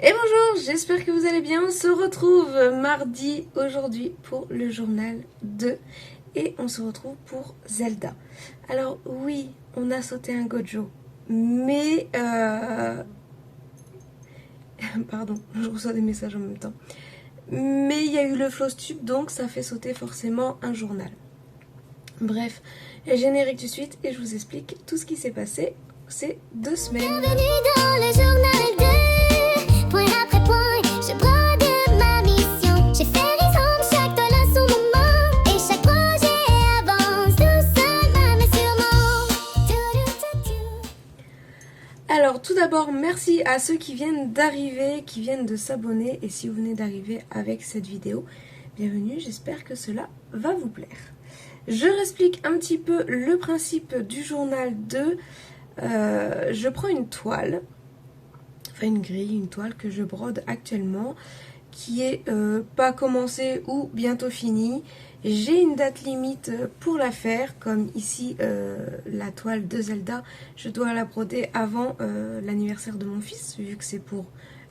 Et bonjour, j'espère que vous allez bien. On se retrouve mardi aujourd'hui pour le journal 2 et on se retrouve pour Zelda. Alors oui, on a sauté un Gojo, mais pardon, je reçois des messages en même temps. Mais il y a eu le Flowstube, donc ça fait sauter forcément un journal. Bref, générique tout de suite et je vous explique tout ce qui s'est passé ces 2 semaines. Bienvenue dans le journal 2. Point après point, je brode ma mission. J'ai fait les hommes, chaque toile a son moment. Et chaque projet avance doucement mais sûrement. Alors tout d'abord, merci à ceux qui viennent d'arriver, qui viennent de s'abonner. Et si vous venez d'arriver avec cette vidéo, bienvenue, j'espère que cela va vous plaire. Je réexplique un petit peu le principe du journal 2. Je prends une toile, enfin une grille, une toile que je brode actuellement, qui est pas commencée ou bientôt finie. J'ai une date limite pour la faire, comme ici la toile de Zelda, je dois la broder avant l'anniversaire de mon fils, vu que c'est pour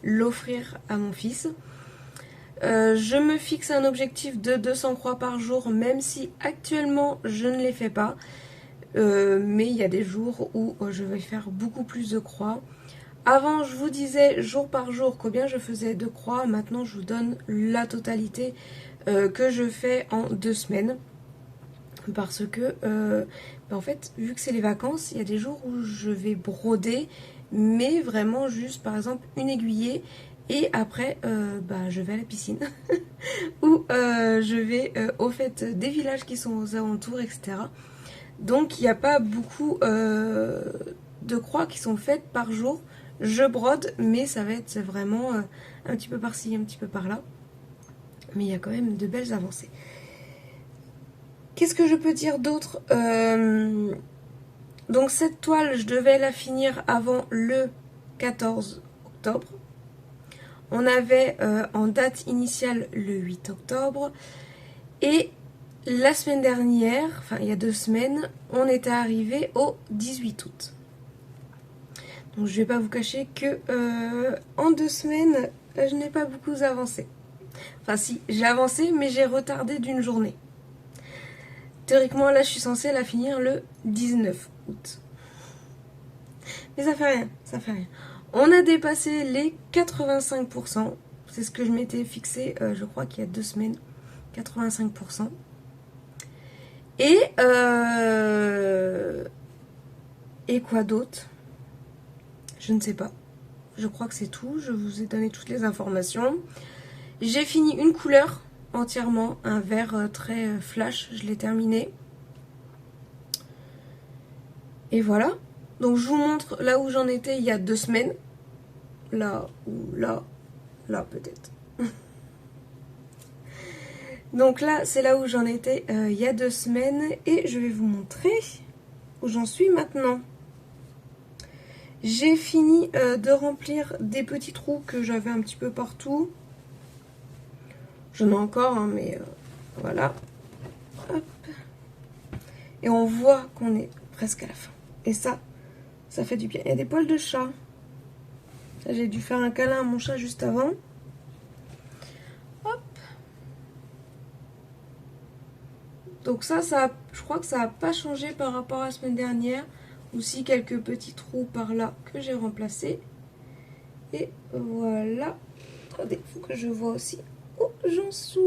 l'offrir à mon fils. Je me fixe un objectif de 200 croix par jour, même si actuellement je ne les fais pas. Mais il y a des jours où je vais faire beaucoup plus de croix. Avant, je vous disais jour par jour combien je faisais de croix. Maintenant, je vous donne la totalité que je fais en 2 semaines. Parce que, en fait, vu que c'est les vacances, il y a des jours où je vais broder, mais vraiment juste, par exemple, une aiguillée. Et après, je vais à la piscine. Ou je vais au fait des villages qui sont aux alentours, etc. Donc il n'y a pas beaucoup de croix qui sont faites par jour. Je brode, mais ça va être vraiment un petit peu par-ci, un petit peu par-là. Mais il y a quand même de belles avancées. Qu'est-ce que je peux dire d'autre? Donc cette toile, je devais la finir avant le 14 octobre. On avait en date initiale le 8 octobre. Et la semaine dernière, enfin il y a 2 semaines, on était arrivé au 18 août. Donc je vais pas vous cacher que en 2 semaines, je n'ai pas beaucoup avancé. Enfin si, j'ai avancé, mais j'ai retardé d'une journée. Théoriquement, là, je suis censée la finir le 19 août. Mais ça fait rien, ça fait rien. On a dépassé les 85%. C'est ce que je m'étais fixé, je crois qu'il y a 2 semaines. 85%. Et quoi d'autre? Je ne sais pas. Je crois que c'est tout. Je vous ai donné toutes les informations. J'ai fini une couleur entièrement. Un vert très flash. Je l'ai terminé. Et voilà. Donc je vous montre là où j'en étais il y a 2 semaines. Là ou là. Là peut-être. Donc là, c'est là où j'en étais il y a 2 semaines. Et je vais vous montrer où j'en suis maintenant. J'ai fini de remplir des petits trous que j'avais un petit peu partout. J'en ai encore, hein, mais voilà. Hop. Et on voit qu'on est presque à la fin. Et ça fait du bien. Il y a des poils de chat. J'ai dû faire un câlin à mon chat juste avant. Hop. Donc ça, je crois que ça n'a pas changé par rapport à la semaine dernière. Aussi quelques petits trous par là que j'ai remplacés. Et voilà. Attendez, il faut que je vois aussi où j'en suis.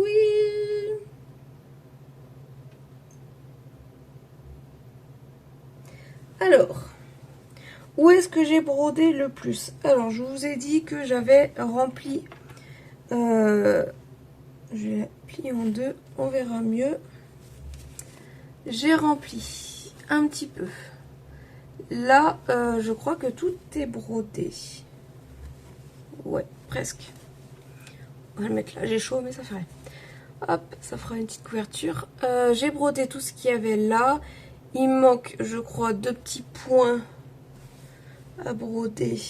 Alors, où est-ce que j'ai brodé le plus? Alors, je vous ai dit que j'avais rempli... je vais la plier en 2, on verra mieux. J'ai rempli un petit peu. Là, je crois que tout est brodé. Ouais, presque. On va le mettre là, j'ai chaud, mais ça fait rien. Hop, ça fera une petite couverture. J'ai brodé tout ce qu'il y avait là. Il me manque, je crois, 2 petits points à broder.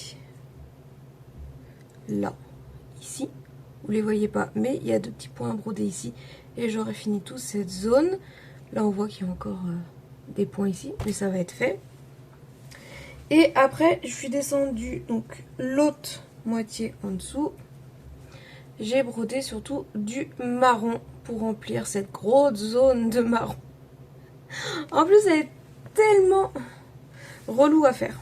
Là, ici. Vous les voyez pas, mais il y a 2 petits points à broder ici. Et j'aurai fini toute cette zone. Là, on voit qu'il y a encore des points ici, mais ça va être fait. Et après, je suis descendue, donc l'autre moitié en dessous. J'ai brodé surtout du marron pour remplir cette grosse zone de marron. En plus, elle est tellement relou à faire.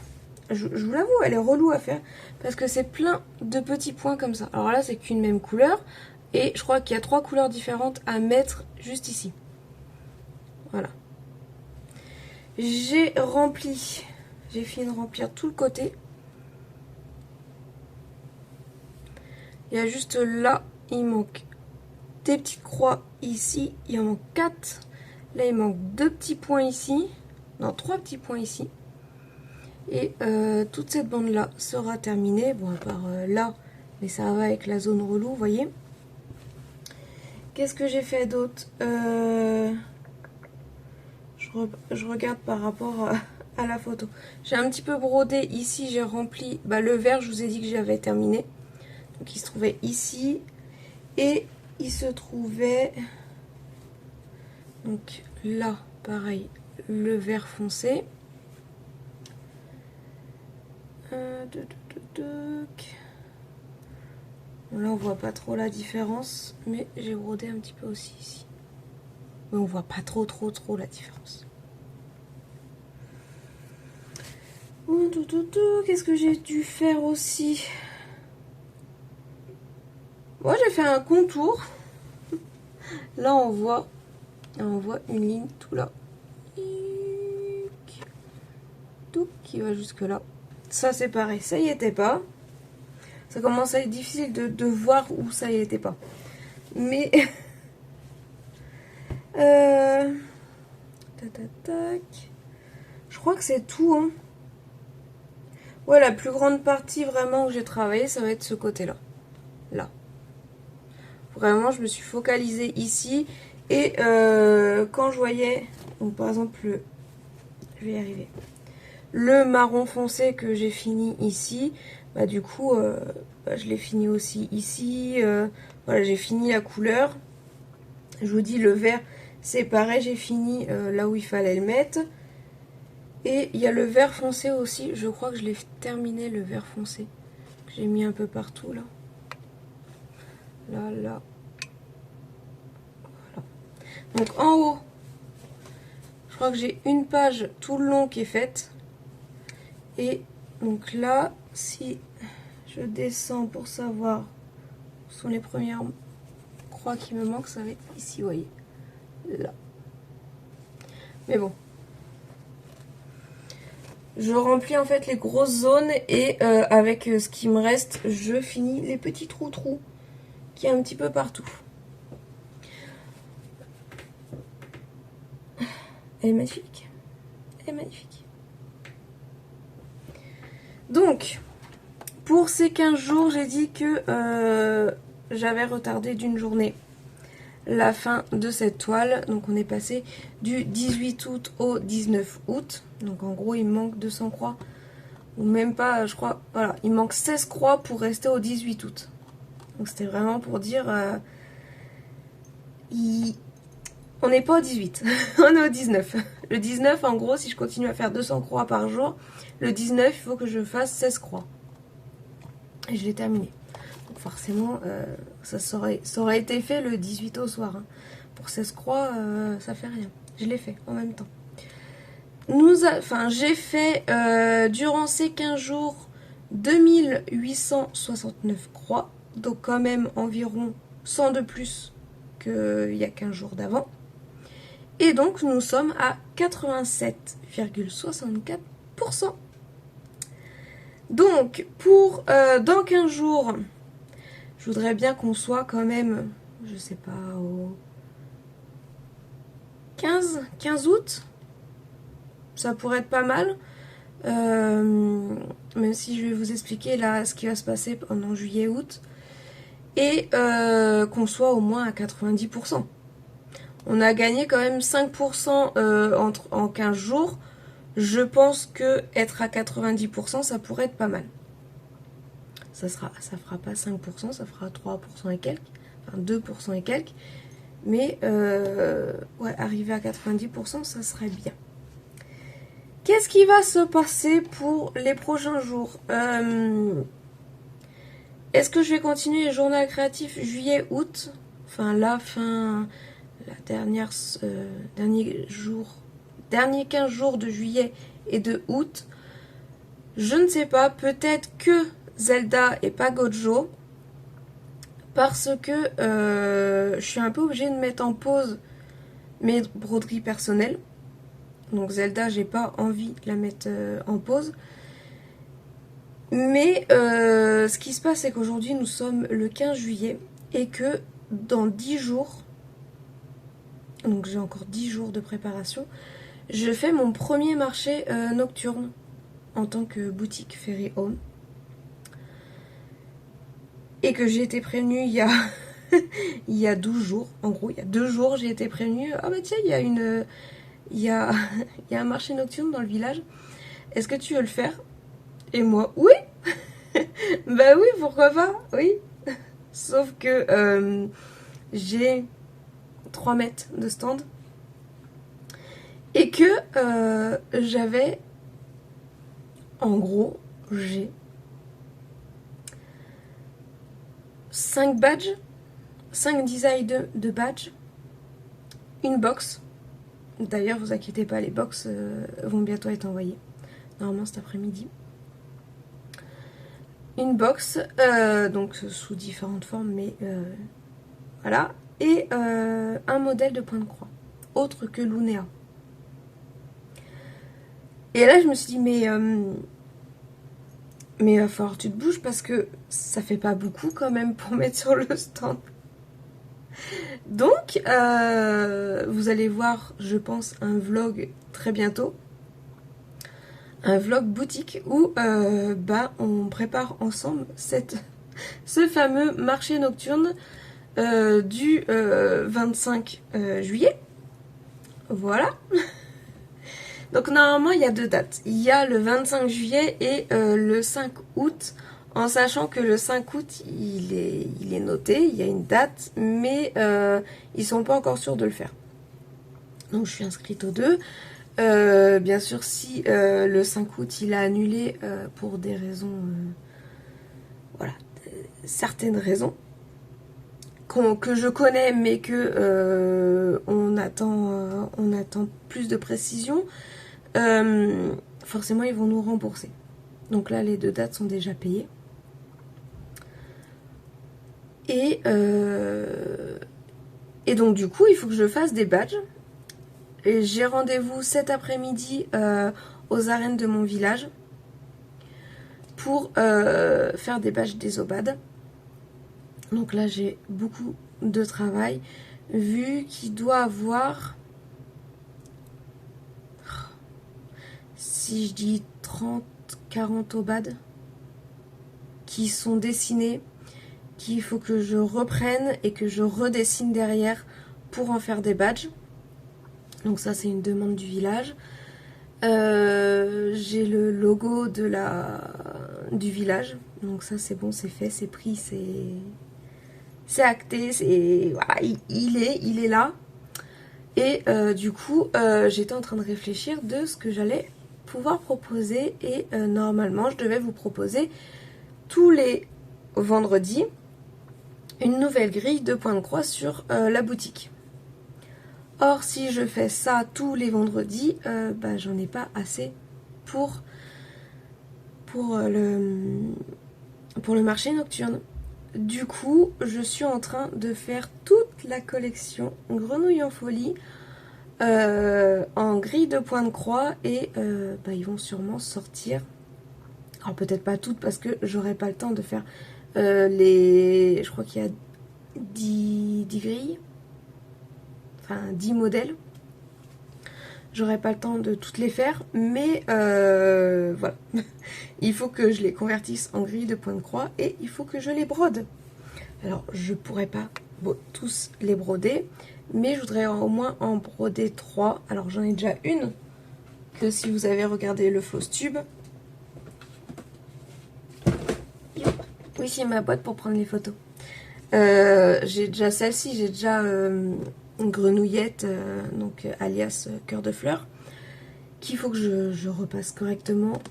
Je vous l'avoue, elle est relou à faire parce que c'est plein de petits points comme ça. Alors là, c'est qu'une même couleur et je crois qu'il y a 3 couleurs différentes à mettre juste ici. Voilà. J'ai fini de remplir tout le côté. Il y a juste là, il manque des petites croix ici. Il en manque 4. Là, il manque 2 petits points ici. Non, 3 petits points ici. Et toute cette bande-là sera terminée. Bon, à part là, mais ça va avec la zone relou, vous voyez. Qu'est-ce que j'ai fait d'autre je regarde par rapport à la photo. J'ai un petit peu brodé ici, j'ai rempli le vert, je vous ai dit que j'avais terminé. Donc il se trouvait ici. Et il se trouvait... Donc là, pareil, le vert foncé. Bon, là on voit pas trop la différence, mais j'ai brodé un petit peu aussi ici. Mais on voit pas trop la différence. Qu'est-ce que j'ai dû faire aussi? Moi j'ai fait un contour. Là on voit une ligne tout là. Tout qui va jusque là. Ça c'est pareil, ça y était pas. Ça commence à être difficile de voir où ça y était pas. Mais... Je crois que c'est tout. Hein. Ouais, la plus grande partie vraiment où j'ai travaillé, ça va être ce côté-là. Là. Vraiment, je me suis focalisée ici. Et quand je voyais... Donc par exemple, je vais y arriver. Le marron foncé que j'ai fini ici, du coup, je l'ai fini aussi ici. Voilà, j'ai fini la couleur. Je vous dis, le vert, c'est pareil, j'ai fini là où il fallait le mettre. Et il y a le vert foncé aussi. Je crois que je l'ai terminé, le vert foncé. J'ai mis un peu partout, là. Là. Voilà. Donc, en haut, je crois que j'ai une page tout le long qui est faite. Et donc là, si je descends pour savoir où sont les premières croix qui me manquent, ça va être ici, vous voyez. Là. Mais bon. Je remplis en fait les grosses zones et avec ce qui me reste, je finis les petits trous qui est un petit peu partout. Elle est magnifique. Elle est magnifique. Donc, pour ces 15 jours, j'ai dit que j'avais retardé d'une journée la fin de cette toile. Donc on est passé du 18 août au 19 août. Donc en gros il manque 200 croix. Ou même pas, je crois. Voilà, il manque 16 croix pour rester au 18 août. Donc c'était vraiment pour dire... on n'est pas au 18, on est au 19. Le 19 en gros, si je continue à faire 200 croix par jour, le 19 il faut que je fasse 16 croix. Et je l'ai terminé. Donc forcément, ça aurait été fait le 18 au soir. Hein. Pour 16 croix, ça fait rien. Je l'ai fait en même temps. J'ai fait durant ces 15 jours 2869 croix. Donc quand même environ 100 de plus qu'il y a 15 jours d'avant. Et donc nous sommes à 87,64%. Donc pour dans 15 jours... Je voudrais bien qu'on soit quand même, je sais pas, au 15 août. Ça pourrait être pas mal. Même si je vais vous expliquer là ce qui va se passer pendant juillet-août. Et qu'on soit au moins à 90%. On a gagné quand même 5% en 15 jours. Je pense que être à 90%, ça pourrait être pas mal. Ça fera pas 5%, ça fera 3% et quelques, enfin 2% et quelques. Mais ouais, arriver à 90%, ça serait bien. Qu'est-ce qui va se passer pour les prochains jours? Est-ce que je vais continuer les journaux créatifs juillet-août? Enfin la dernier 15 jours de juillet et de août. Je ne sais pas, peut-être que Zelda et pas Gojo. Parce que je suis un peu obligée de mettre en pause mes broderies personnelles. Donc Zelda, j'ai pas envie de la mettre en pause. Mais ce qui se passe, c'est qu'aujourd'hui, nous sommes le 15 juillet. Et que dans 10 jours, donc j'ai encore 10 jours de préparation, je fais mon premier marché nocturne en tant que boutique Fairy Home. Et que j'ai été prévenue il y a 12 jours. En gros, il y a 2 jours, j'ai été prévenue. Ah bah tiens, il y a un marché nocturne dans le village. Est-ce que tu veux le faire? Et moi, oui. Bah oui, pourquoi pas, oui. Sauf que j'ai 3 mètres de stand. Et que j'avais, en gros, j'ai 5 badges, 5 designs de badges, une box. D'ailleurs, vous inquiétez pas, les box vont bientôt être envoyées. Normalement cet après-midi. Une box, donc sous différentes formes, mais voilà. Et un modèle de point de croix, autre que Lunéa. Et là, je me suis dit, mais il va falloir que tu te bouges parce que ça fait pas beaucoup quand même pour mettre sur le stand. Donc, vous allez voir, je pense, un vlog très bientôt. Un vlog boutique où on prépare ensemble ce fameux marché nocturne du 25 juillet. Voilà. Donc normalement il y a 2 dates. Il y a le 25 juillet et le 5 août. En sachant que le 5 août il est noté, il y a une date, mais ils sont pas encore sûrs de le faire. Donc je suis inscrite aux 2. Bien sûr, si le 5 août il a annulé pour des raisons, voilà, certaines raisons que je connais, mais que on attend plus de précision, forcément ils vont nous rembourser. Donc là, les 2 dates sont déjà payées. Et donc du coup, il faut que je fasse des badges. J'ai rendez-vous cet après-midi aux arènes de mon village pour faire des badges d'Ezobad. Donc là, j'ai beaucoup de travail vu qu'il doit avoir, si je dis 30-40 obades qui sont dessinés, qu'il faut que je reprenne et que je redessine derrière pour en faire des badges. Donc ça, c'est une demande du village. J'ai le logo du village. Donc ça, c'est bon, c'est fait, c'est pris, c'est acté. Voilà, il est là. Et du coup, j'étais en train de réfléchir de ce que j'allais pouvoir proposer. Et normalement, je devais vous proposer tous les vendredis une nouvelle grille de points de croix sur la boutique. Or, si je fais ça tous les vendredis, j'en ai pas assez pour le marché nocturne. Du coup, je suis en train de faire toute la collection Grenouille en folie en grille de points de croix et ils vont sûrement sortir. Alors peut-être pas toutes parce que j'aurai pas le temps de faire je crois qu'il y a 10 grilles. Enfin 10 modèles. J'aurai pas le temps de toutes les faire, mais voilà. Il faut que je les convertisse en grille de points de croix et il faut que je les brode. Alors je pourrais pas tous les broder, mais je voudrais au moins en broder 3. Alors j'en ai déjà une que si vous avez regardé le floss tube. Oui, c'est ma boîte pour prendre les photos. J'ai déjà celle-ci, j'ai déjà une grenouillette, donc alias cœur de fleur, qu'il faut que je repasse correctement.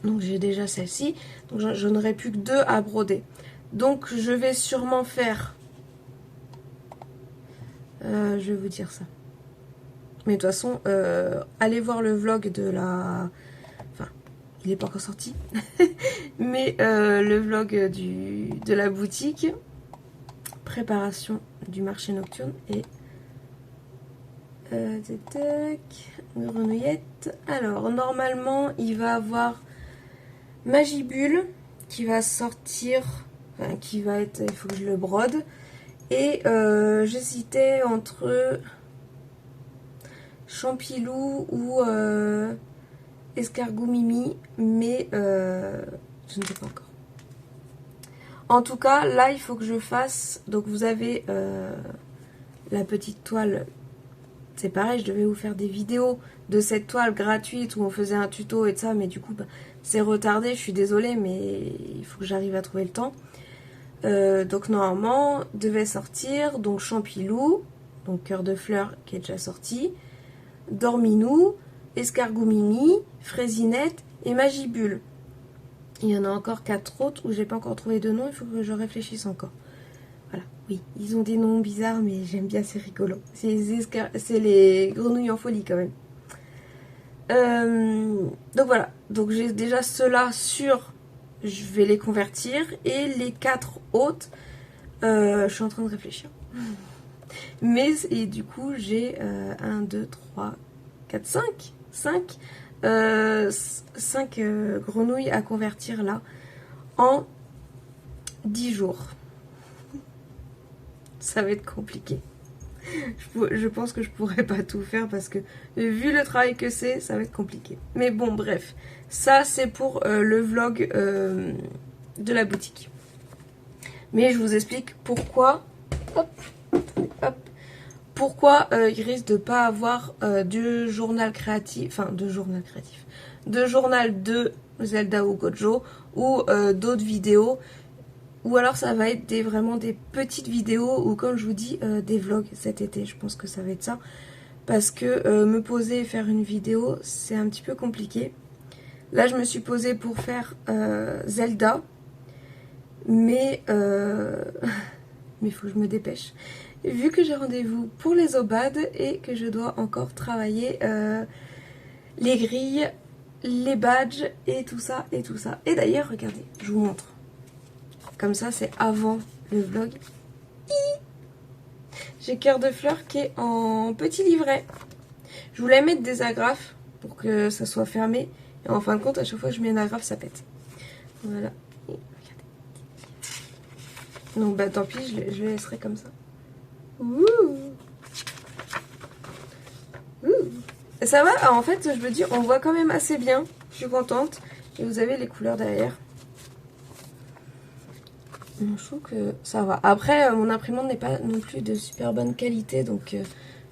Donc j'ai déjà celle-ci. Donc je n'aurai plus que 2 à broder. Donc je vais sûrement faire... je vais vous dire ça. Mais de toute façon, allez voir le vlog de la... Enfin, il n'est pas encore sorti. Mais le vlog de la boutique. Préparation du marché nocturne. Et... grenouillette. Alors, normalement, il va avoir Magibule qui va sortir... Enfin, qui va être... Il faut que je le brode. Et j'hésitais entre... Champilou ou escargot Mimi, mais je ne sais pas encore. En tout cas, là, il faut que je fasse... Donc, vous avez la petite toile. C'est pareil, je devais vous faire des vidéos de cette toile gratuite où on faisait un tuto et de ça, mais du coup, bah, c'est retardé. Je suis désolée, mais il faut que j'arrive à trouver le temps. Donc, normalement, devait sortir donc Champilou, donc Cœur de Fleur qui est déjà sorti. Dorminou, Escargot Mimi, Fraisinette et Magibule. Il y en a encore 4 autres où j'ai pas encore trouvé de nom, il faut que je réfléchisse encore. Voilà, oui, ils ont des noms bizarres mais j'aime bien, c'est rigolo. C'est les grenouilles en folie quand même. Donc voilà, donc j'ai déjà ceux-là sur, je vais les convertir. Et les 4 autres, je suis en train de réfléchir. Mais, et du coup, j'ai 1, 2, 3, 4, 5 grenouilles à convertir là en 10 jours. Ça va être compliqué. Je pense que je pourrais pas tout faire parce que vu le travail que c'est, ça va être compliqué. Mais bon, bref. Ça, c'est pour le vlog de la boutique. Mais je vous explique pourquoi... Hop. Hop. Pourquoi il risque de pas avoir de journal créatif, enfin de journal de Zelda ou Gojo ou d'autres vidéos, ou alors ça va être vraiment des petites vidéos ou comme je vous dis des vlogs cet été. Je pense que ça va être ça parce que me poser et faire une vidéo c'est un petit peu compliqué. Là je me suis posée pour faire Zelda, mais il faut que je me dépêche. Vu que j'ai rendez-vous pour les obades et que je dois encore travailler les grilles, les badges et tout ça et tout ça. Et d'ailleurs, regardez, je vous montre. Comme ça, c'est avant le vlog. J'ai Cœur de Fleur qui est en petit livret. Je voulais mettre des agrafes pour que ça soit fermé. Et en fin de compte, à chaque fois que je mets une agrafe, ça pète. Voilà. Et regardez. Donc, bah tant pis, je le laisserai comme ça. Ouh. Ouh. Ça va, en fait, je me dis, on voit quand même assez bien. Je suis contente. Et vous avez les couleurs derrière. Je trouve que ça va. Après, mon imprimante n'est pas non plus de super bonne qualité. Donc,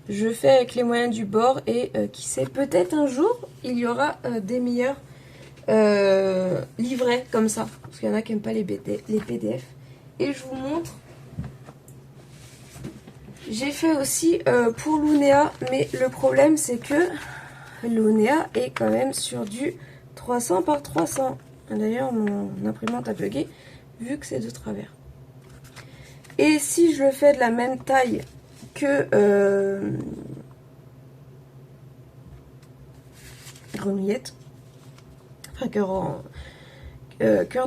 je fais avec les moyens du bord. Et qui sait, peut-être un jour, il y aura des meilleurs livrets comme ça. Parce qu'il y en a qui n'aiment pas les PDF. Et je vous montre. J'ai fait aussi pour Lunéa, mais le problème c'est que Lunéa est quand même sur du 300 par 300. D'ailleurs mon imprimante a bugué vu que c'est de travers. Et si je le fais de la même taille que grenouillette, enfin cœur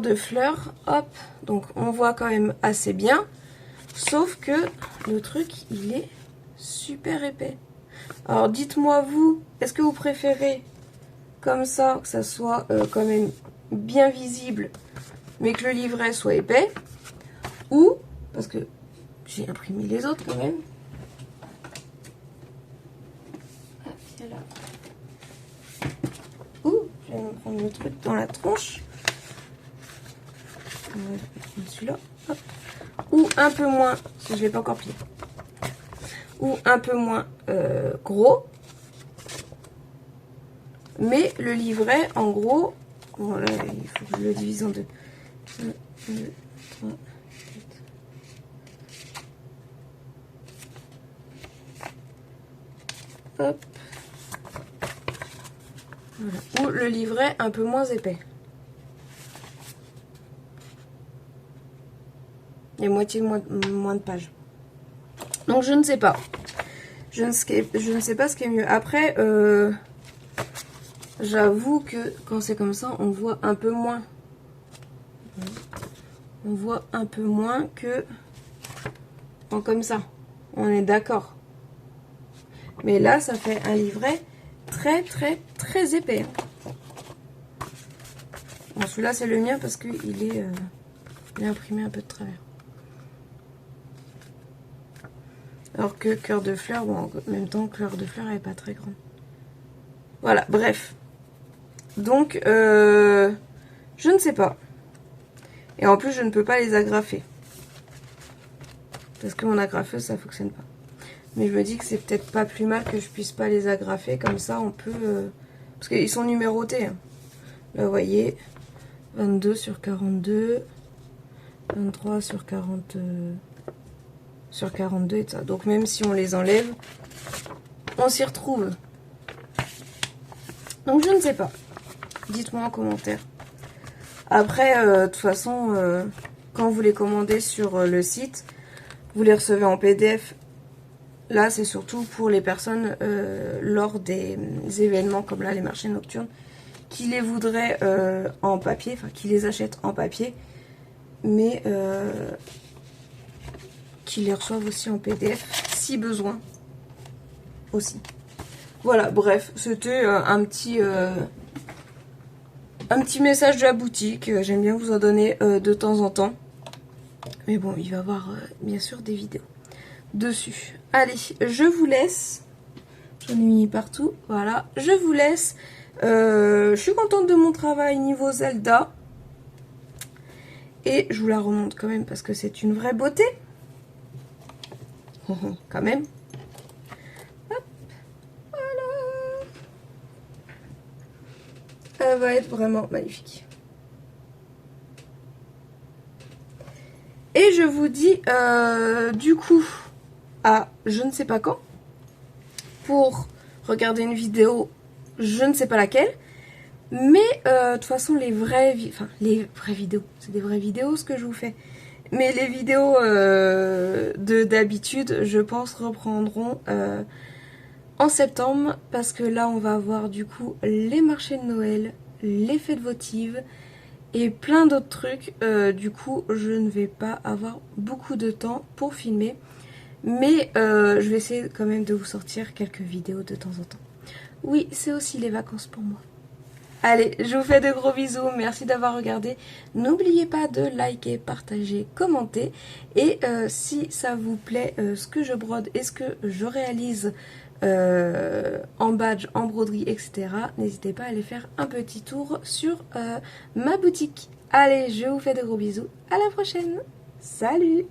de fleur, hop, donc on voit quand même assez bien. Sauf que le truc, il est super épais. Alors dites-moi vous, est-ce que vous préférez comme ça, que ça soit quand même bien visible, mais que le livret soit épais, ou, parce que j'ai imprimé les autres quand même. Hop, viens là. Ouh, je vais me prendre le truc dans la tronche. On va prendre celui-là. Hop. Ou un peu moins, parce que je ne l'ai pas encore plié, ou un peu moins gros, mais le livret en gros, voilà, il faut que je le divise en deux. 1, 2, 3, 4. Hop. Voilà. Ou le livret un peu moins épais. Il y a moitié moins de pages. Donc je ne sais pas. Je ne sais pas ce qui est mieux. Après, j'avoue que quand c'est comme ça, on voit un peu moins. On voit un peu moins que comme ça. On est d'accord. Mais là, ça fait un livret très très épais. Bon, celui-là, c'est le mien parce qu'il est imprimé un peu de travers. Alors que Cœur de fleur, bon, en même temps, Cœur de fleur, elle n'est pas très grande. Voilà, bref. Donc, je ne sais pas. Et en plus, je ne peux pas les agrafer. Parce que mon agrafeuse, ça ne fonctionne pas. Mais je me dis que c'est peut-être pas plus mal que je puisse pas les agrafer. Comme ça, on peut... Parce qu'ils sont numérotés. Hein. Là, vous voyez, 22 sur 42, 23 sur 40... sur 42 et ça. Donc même si on les enlève, on s'y retrouve. Donc je ne sais pas. Dites-moi en commentaire. Après, de toute façon, quand vous les commandez sur le site, vous les recevez en PDF. Là, c'est surtout pour les personnes lors des événements comme là, les marchés nocturnes, qui les voudraient en papier, enfin qui les achètent en papier, mais qui les reçoivent aussi en PDF si besoin aussi. Voilà, bref, c'était un petit message de la boutique. J'aime bien vous en donner de temps en temps. Mais bon, il va y avoir bien sûr des vidéos dessus. Allez, je vous laisse. J'en ai mis partout. Voilà, je vous laisse. Je suis contente de mon travail niveau Zelda. Et je vous la remonte quand même parce que c'est une vraie beauté. Quand même. Hop, voilà. Elle va être vraiment magnifique. Et je vous dis du coup à je ne sais pas quand pour regarder une vidéo, je ne sais pas laquelle. Mais de toute façon les vraies vidéos, c'est des vraies vidéos ce que je vous fais. Mais les vidéos d'habitude, je pense, reprendront en septembre. Parce que là, on va avoir du coup les marchés de Noël, les fêtes votives et plein d'autres trucs. Du coup, je ne vais pas avoir beaucoup de temps pour filmer. Mais je vais essayer quand même de vous sortir quelques vidéos de temps en temps. Oui, c'est aussi les vacances pour moi. Allez, je vous fais de gros bisous, merci d'avoir regardé. N'oubliez pas de liker, partager, commenter. Et si ça vous plaît, ce que je brode et ce que je réalise en badge, en broderie, etc., n'hésitez pas à aller faire un petit tour sur ma boutique. Allez, je vous fais de gros bisous, à la prochaine. Salut!